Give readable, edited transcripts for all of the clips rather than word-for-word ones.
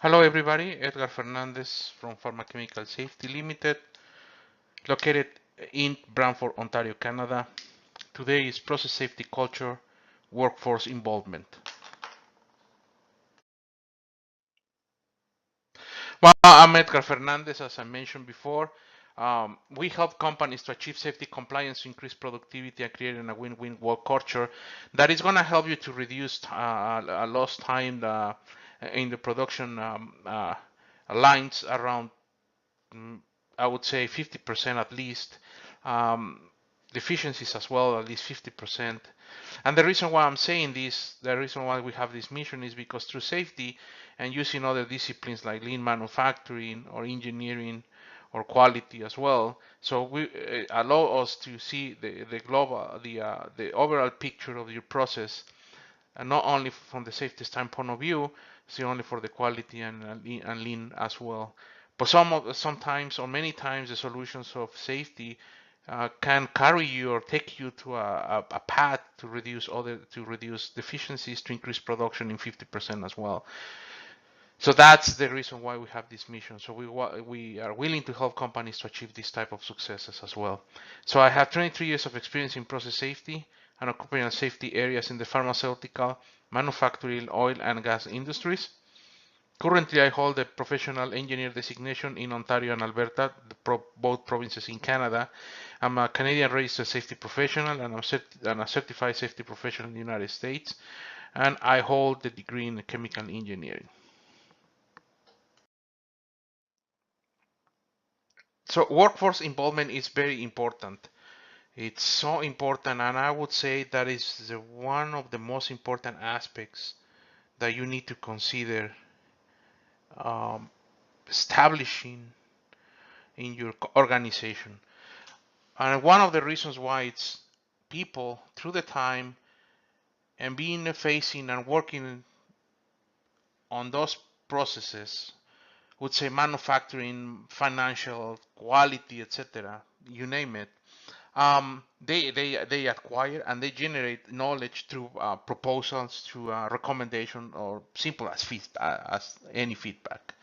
Hello everybody, Edgar Fernandez from Pharma-Chemical Safety Limited, located in Brantford, Ontario, Canada. Today is process safety culture, workforce involvement. Well, I'm Edgar Fernandez, as I mentioned before. We help companies to achieve safety compliance, to increase productivity, and creating a win-win work culture that is going to help you to reduce lost time in the production lines around I would say 50% at least. Um, Deficiencies as well, at least 50%. And the reason why I'm saying this, the reason why we have this mission is because through safety and using other disciplines like lean manufacturing or engineering or quality as well, so we allow us to see the global, the overall picture of your process, and not only from the safety standpoint of view, see only for the quality and lean as well. But sometimes or many times the solutions of safety can carry you or take you to a path to reduce deficiencies, to increase production in 50% as well. So that's the reason why we have this mission. So we are willing to help companies to achieve this type of successes as well. So I have 23 years of experience in process safety and occupational safety areas in the pharmaceutical, manufacturing, oil and gas industries. Currently, I hold a professional engineer designation in Ontario and Alberta, both provinces in Canada. I'm a Canadian registered safety professional and I'm a certified safety professional in the United States. And I hold the degree in chemical engineering. So workforce involvement is very important. It's so important, and I would say that is one of the most important aspects that you need to consider um, establishing in your organization. And one of the reasons why it's people through the time and being facing and working on those processes, would say manufacturing, financial, quality, etc., you name it. They acquire and they generate knowledge through proposals, through recommendation, or simple as any feedback.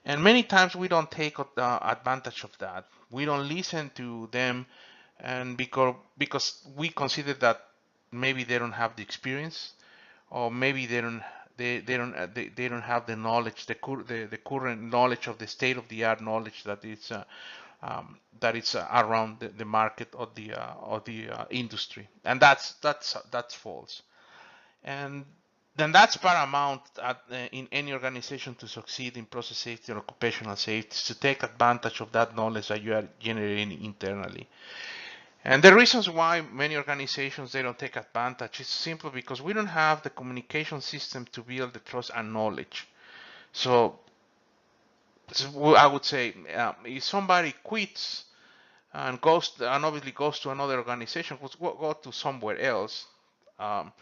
And many times we don't take advantage of that. We don't listen to them, and because we consider that maybe they don't have the experience, or maybe they don't have the knowledge, the current knowledge of the state of the art knowledge that it's around the market or the industry, and that's false. And then that's paramount in any organization to succeed in process safety or occupational safety, is to take advantage of that knowledge that you are generating internally. And the reasons why many organizations they don't take advantage is simply because we don't have the communication system to build the trust and knowledge. So I would say if somebody quits and obviously goes to another organization, go to somewhere else. Um,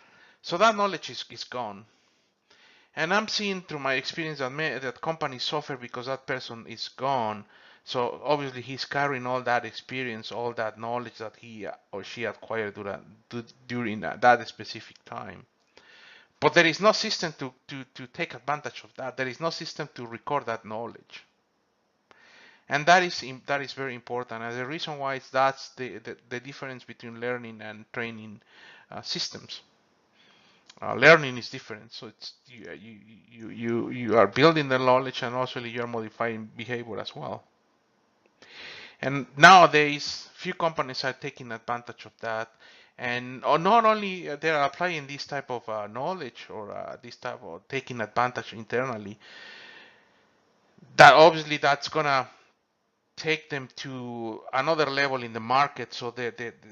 so that knowledge is gone. And I'm seeing through my experience that companies suffer because that person is gone. So obviously he's carrying all that experience, all that knowledge that he or she acquired during that specific time. But there is no system to take advantage of that. There is no system to record that knowledge. And that is very important. And the reason why that's the difference between learning and training systems. Learning is different, so it's you are building the knowledge, and also you are modifying behavior as well. And nowadays, few companies are taking advantage of that, and not only they are applying this type of knowledge or this type of taking advantage internally. That obviously that's gonna take them to another level in the market. So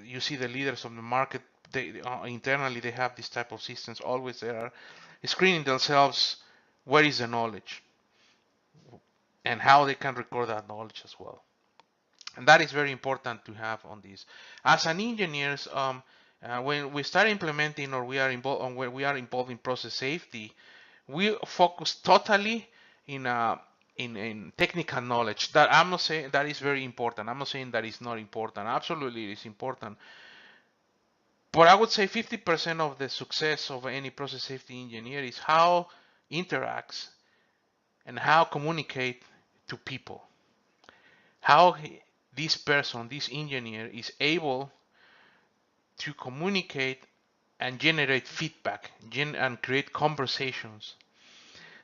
you see the leaders of the market, they internally they have this type of systems. Always they are screening themselves where is the knowledge and how they can record that knowledge as well. And that is very important to have on this. As an engineers, when we start implementing or we are involved where we are involved in process safety, we focus totally in in technical knowledge. That I'm not saying that is very important. I'm not saying that is not important. Absolutely, it is important. But I would say 50% of the success of any process safety engineer is how interacts and how communicate to people. How this person, this engineer, is able to communicate and generate feedback and create conversations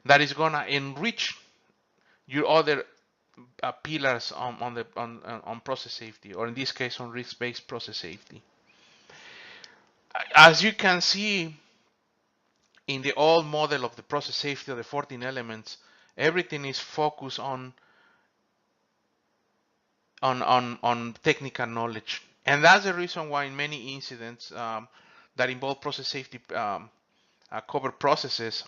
that is gonna enrich your other pillars on process safety, or in this case on risk-based process safety. As you can see in the old model of the process safety of the 14 elements, everything is focused on technical knowledge, and that's the reason why in many incidents that involve process safety cover processes,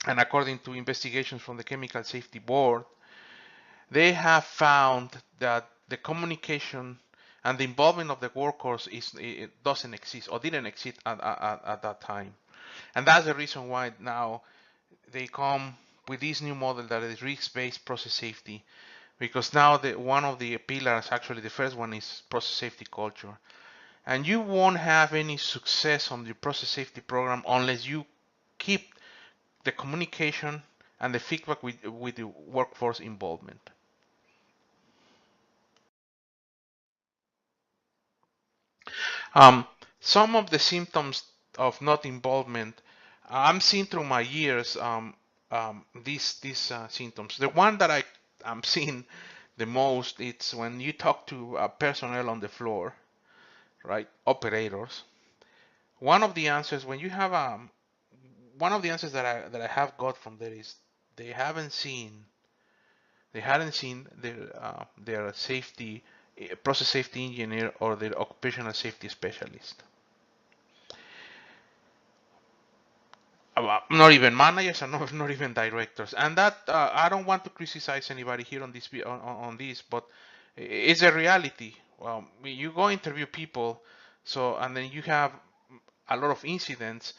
and according to investigations from the Chemical Safety Board, they have found that the communication and the involvement of the workforce it doesn't exist or didn't exist at that time. And that's the reason why now they come with this new model that is risk-based process safety, because now one of the pillars, actually the first one, is process safety culture. And you won't have any success on the process safety program unless you keep the communication and the feedback with the workforce involvement. Some of the symptoms of not involvement, I'm seeing through my years these symptoms. The one that I'm seeing the most, it's when you talk to personnel on the floor, right? Operators. One of the answers when you have one of the answers that I have got from there is they hadn't seen their safety process safety engineer or their occupational safety specialist. Not even managers and not even directors. And that I don't want to criticize anybody here on this, but it's a reality. You go interview people, and then you have a lot of incidents.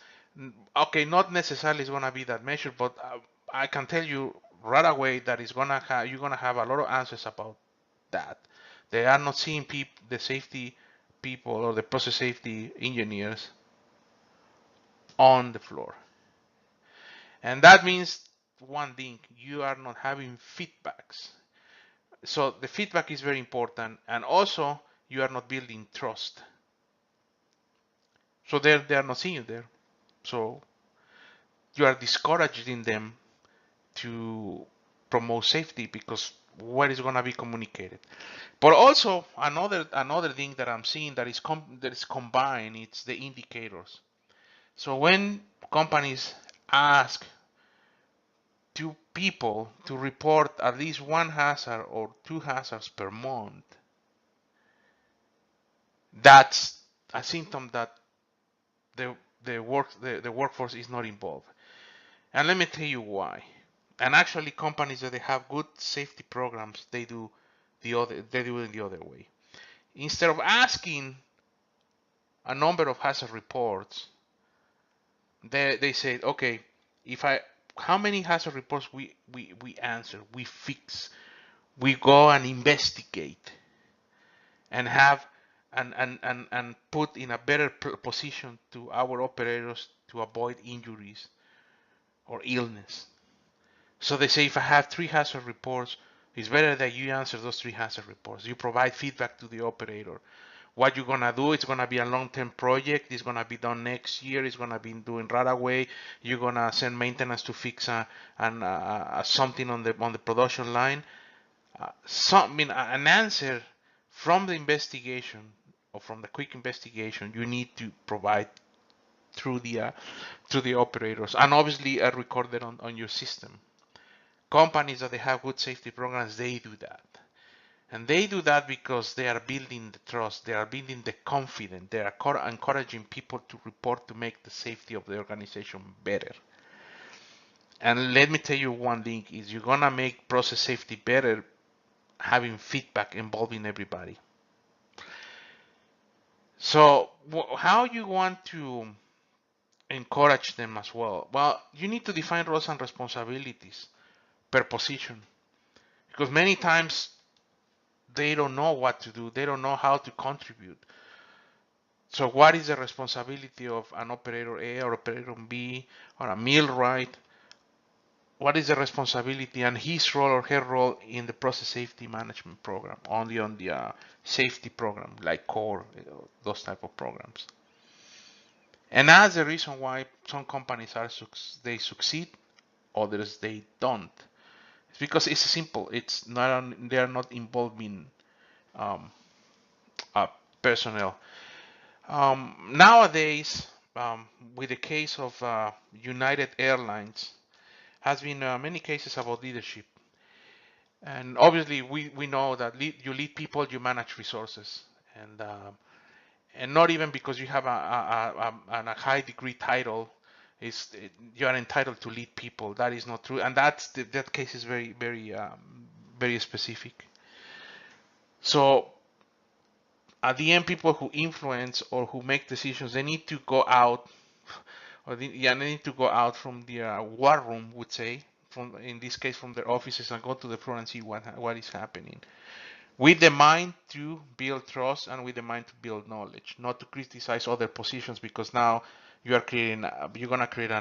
Okay, not necessarily it's gonna be that measured, but I can tell you right away that you're gonna have a lot of answers about that. They are not seeing the safety people or the process safety engineers on the floor. And that means one thing, you are not having feedbacks. So the feedback is very important, and also you are not building trust. So they are not seeing you there. So you are discouraging them to promote safety because what is going to be communicated. But also another thing that I'm seeing that is combined, it's the indicators. So when companies ask to people to report at least one hazard or two hazards per month, that's a symptom that the workforce is not involved. And let me tell you why. And actually, companies that they have good safety programs, they do it the other way. Instead of asking a number of hazard reports, they say, okay, how many hazard reports we answer, we fix, we go and investigate, and have and put in a better position to our operators to avoid injuries or illness. So they say if I have 3 hazard reports, it's better that you answer those 3 hazard reports. You provide feedback to the operator. What you're gonna do, it's gonna be a long-term project. It's gonna be done next year. It's gonna be doing right away. You're gonna send maintenance to fix something on the production line. An answer from the investigation or from the quick investigation, you need to provide through the operators, and obviously recorded on your system. Companies that they have good safety programs, they do that. And they do that because they are building the trust, they are building the confidence, they are encouraging people to report to make the safety of the organization better. And let me tell you one thing, is you're gonna make process safety better having feedback involving everybody. So how you want to encourage them as well? Well, you need to define roles and responsibilities per position, because many times they don't know what to do, they don't know how to contribute. So what is the responsibility of an operator A or operator B or a millwright what is the responsibility and his role or her role in the process safety management program, only on the safety program like core, those type of programs. And that's the reason why some companies they succeed, others they don't. It's because it's simple. It's not, they are not involved in um, personnel. Nowadays, with the case of United Airlines, has been many cases about leadership. And obviously, we know that you lead people, you manage resources, and not even because you have a high degree title, is you are entitled to lead people. That is not true, and that case is very specific. So at the end, people who influence or who make decisions, they need to go out, they need to go out from the war room, would say, from in this case from their offices, and go to the floor and see what is happening. With the mind to build trust and with the mind to build knowledge, not to criticize other positions, because now you are creating, you're gonna create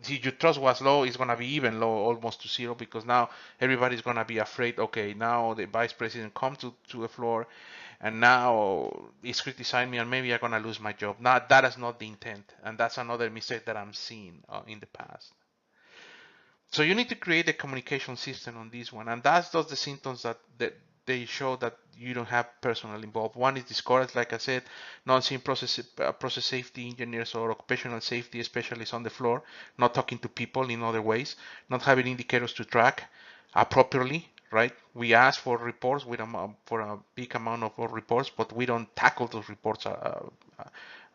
see, your trust was low, it's gonna be even low, almost to zero, because now everybody's gonna be afraid. Okay, now the vice president come to the floor, and now he's criticizing me, and maybe I'm gonna lose my job. Now that is not the intent, and that's another mistake that I'm seeing in the past. So you need to create a communication system on this one, and that's those the symptoms that they show that you don't have personnel involved. One is discouraged, like I said, not seeing process safety engineers or occupational safety specialists on the floor, not talking to people in other ways, not having indicators to track properly. Right? We ask for reports for a big amount of reports, but we don't tackle those reports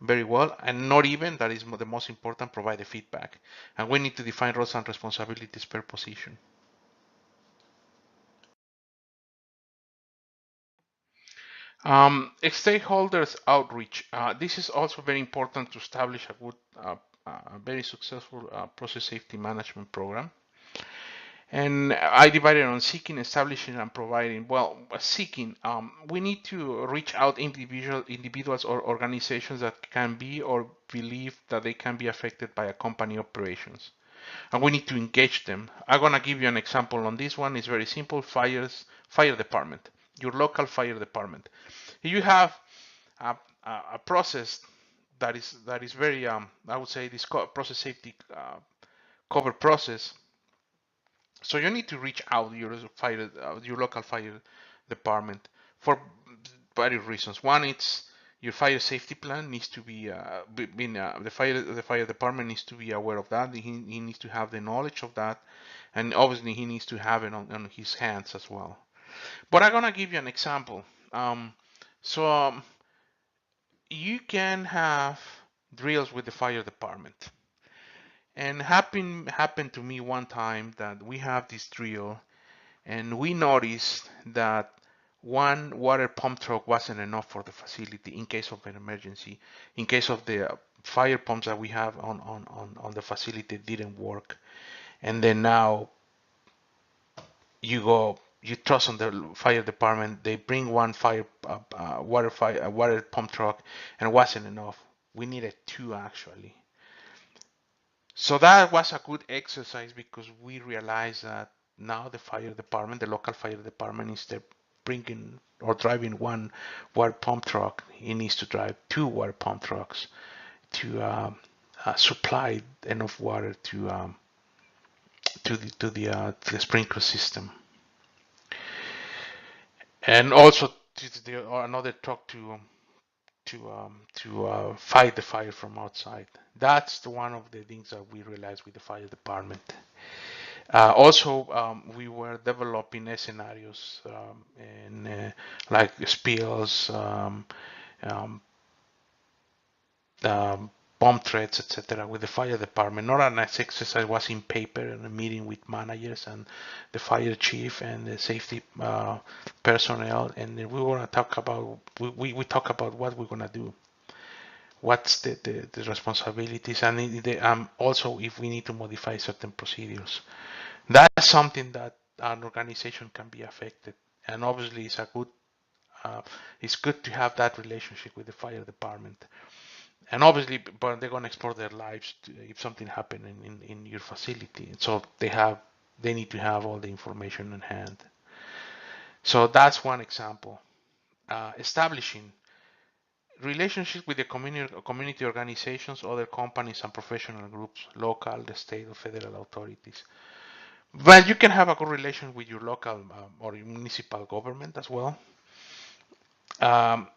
very well, and not even, that is the most important, provide the feedback. And we need to define roles and responsibilities per position. Stakeholders outreach. This is also very important to establish a good, very successful process safety management program. And I divided on seeking, establishing, and providing. Well, seeking, we need to reach out individuals or organizations that can be or believe that they can be affected by a company operations. And we need to engage them. I'm gonna give you an example on this one. It's very simple. Fire department, your local fire department. You have a process that is very, I would say, this process safety cover process. So you need to reach out your local fire department for various reasons. One, it's your fire safety plan needs to be the fire department needs to be aware of that. He needs to have the knowledge of that, and obviously he needs to have it on his hands as well. But I'm gonna give you an example. So you can have drills with the fire department. And happened to me one time that we have this drill, and we noticed that one water pump truck wasn't enough for the facility in case of an emergency, in case of the fire pumps that we have on the facility didn't work. And then now you trust on the fire department, they bring one water pump truck, and it wasn't enough. We needed two actually. So that was a good exercise, because we realized that now the local fire department, instead of bringing or driving one water pump truck, he needs to drive two water pump trucks to supply enough water to the sprinkler system, and also another truck to fight the fire from outside. That's one of the things that we realized with the fire department. Also, we were developing scenarios like spills, um, bomb threats, etc., with the fire department. Not an exercise, was in paper and a meeting with managers and the fire chief and the safety personnel, and we were going to talk about we talk about what we're going to do, what's the responsibilities, and also if we need to modify certain procedures. That's something that an organization can be affected, and obviously it's good to have that relationship with the fire department. And obviously, but they're going to explore their lives if something happened in your facility. So they have they need to have all the information in hand. So that's one example. Establishing relationship with the community organizations, other companies and professional groups, local, the state or federal authorities. But you can have a good relation with your local or your municipal government as well. Um,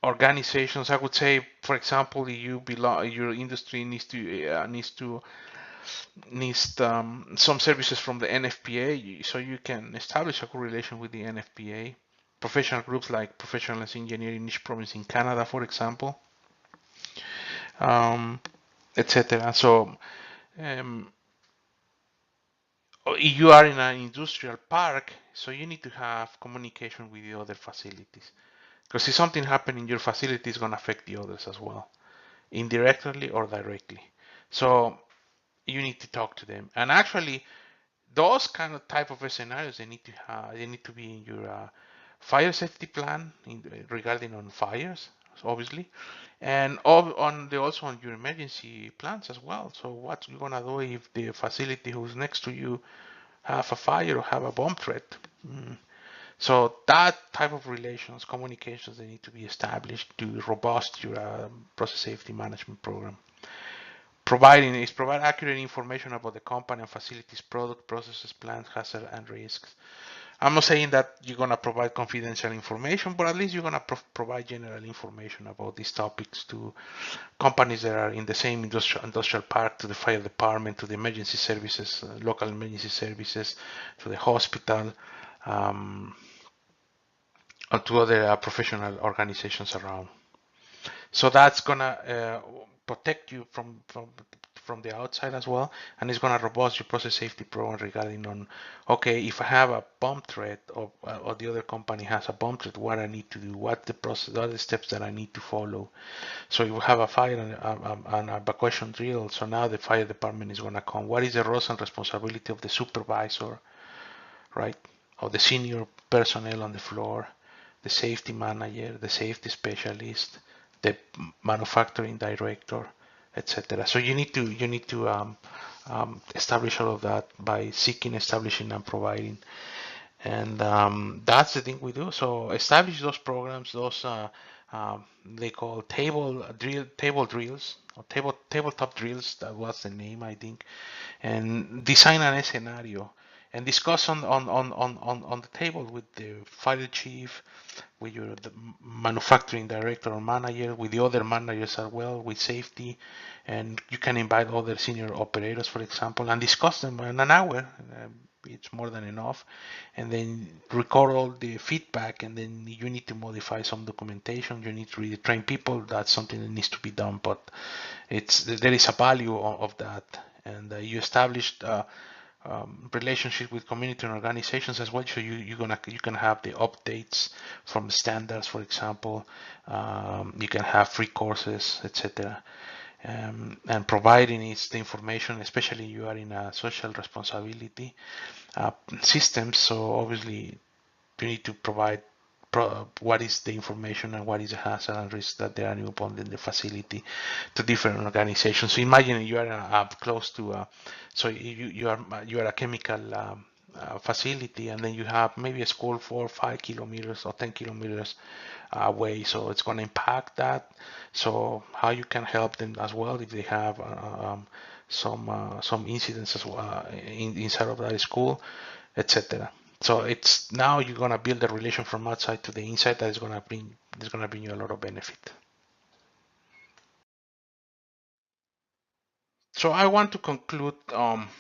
Organizations, I would say, for example, you belong, your industry needs some services from the NFPA, so you can establish a good relation with the NFPA. Professional groups like Professional Engineering Niche Province in Canada, for example, etc. So um, you are in an industrial park, so you need to have communication with the other facilities. Because if something happens in your facility, it's going to affect the others as well, indirectly or directly. So you need to talk to them. And actually, those kind of type of scenarios, they need to be in your fire safety plan regarding on fires, obviously, and also on your emergency plans as well. So what you're gonna do if the facility who's next to you have a fire or have a bomb threat? So that type of relations, communications, they need to be established to robust your process safety management program. Provide accurate information about the company and facilities, product, processes, plans, hazards, and risks. I'm not saying that you're gonna provide confidential information, but at least you're gonna provide general information about these topics to companies that are in the same industrial park, to the fire department, to the emergency services, local emergency services, to the hospital, or to other professional organizations around. So that's gonna protect you from the outside as well, and it's gonna robust your process safety program regarding on, okay, if I have a bomb threat or the other company has a bomb threat, what I need to do, what the process, what are the steps that I need to follow. So you have a fire and evacuation drill. So now the fire department is gonna come. What is the roles and responsibility of the supervisor, right? Of the senior personnel on the floor, the safety manager, the safety specialist, the manufacturing director, etc. So you need to establish all of that by seeking, establishing, and providing. And that's the thing we do. So establish those programs, those they call table drills or tabletop drills. That was the name, I think. And design an scenario and discuss on the table with the fire chief, with the manufacturing director or manager, with the other managers as well, with safety, and you can invite other senior operators, for example, and discuss them in an hour. It's more than enough, and then record all the feedback, and then you need to modify some documentation. You need to retrain people. That's something that needs to be done, but there is a value of that, and you established relationship with community and organizations as well. So you can have the updates from standards, for example. You can have free courses, etc. And providing is the information, especially you are in a social responsibility systems. So obviously you need to provide what is the information and what is the hazard and risk that they are upon in the facility to different organizations. So imagine you are close to, so you are a chemical facility, and then you have maybe a school 4 or 5 kilometers or 10 kilometers away. So it's going to impact that. So how you can help them as well if they have some incidents as well, inside of that school, etc. So it's now you're gonna build a relation from outside to the inside that is gonna bring you a lot of benefit. So I want to conclude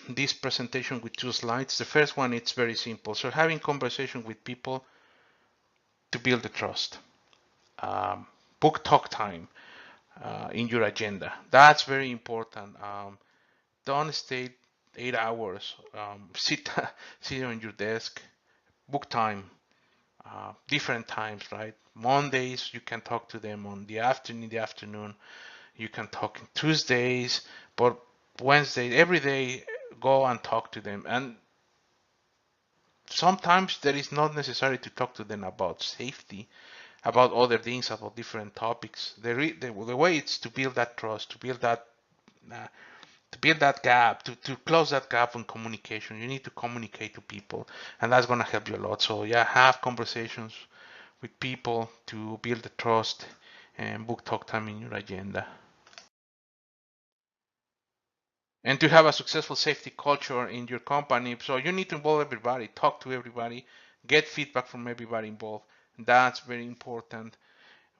this presentation with 2 slides. The first one, it's very simple. So having conversation with people to build the trust. Book talk time in your agenda. That's very important. Don't stay 8 hours. Sit on your desk. Book time. Different times, right? Mondays, you can talk to them in the afternoon. You can talk Tuesdays, but Wednesday, every day, go and talk to them. And sometimes there is not necessary to talk to them about safety, about other things, about different topics. The way it's to build that trust, to build that to build that gap, to close that gap in communication, you need to communicate to people, and that's going to help you a lot. So yeah, have conversations with people to build the trust and book talk time in your agenda. And to have a successful safety culture in your company, so you need to involve everybody, talk to everybody, get feedback from everybody involved. That's very important.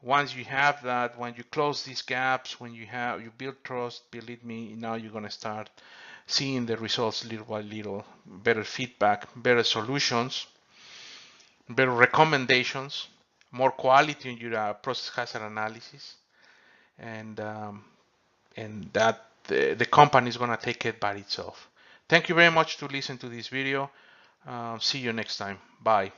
Once you have that, when you close these gaps, when you build trust, believe me, now you're going to start seeing the results little by little. Better feedback, better solutions, better recommendations, more quality in your process hazard analysis, and that the company is going to take it by itself. Thank you very much to listen to this video. See you next time. Bye.